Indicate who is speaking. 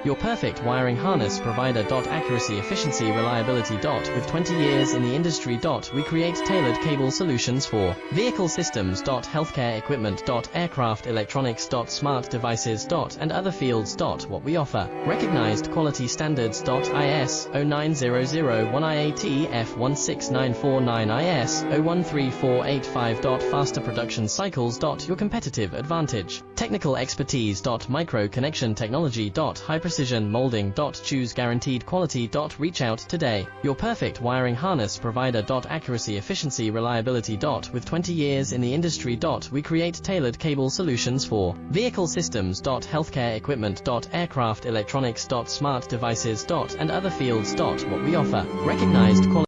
Speaker 1: Your perfect wiring harness provider. Accuracy, efficiency, reliability. With 20 years in the industry. We create tailored cable solutions for vehicle systems. Healthcare equipment. Aircraft electronics. Smart devices. And other fields. What we offer. Recognized quality standards. IS 09001 IAT F16949 IS 013485. Faster production cycles. Your competitive advantage. Technical expertise. Micro connection technology. High precision molding. Choose guaranteed quality. Reach out today. Your perfect wiring harness provider. Accuracy, efficiency, reliability. With 20 years in the industry. We create tailored cable solutions for vehicle systems. Healthcare equipment. Aircraft electronics. Smart devices. And other fields. What we offer. Recognized quality.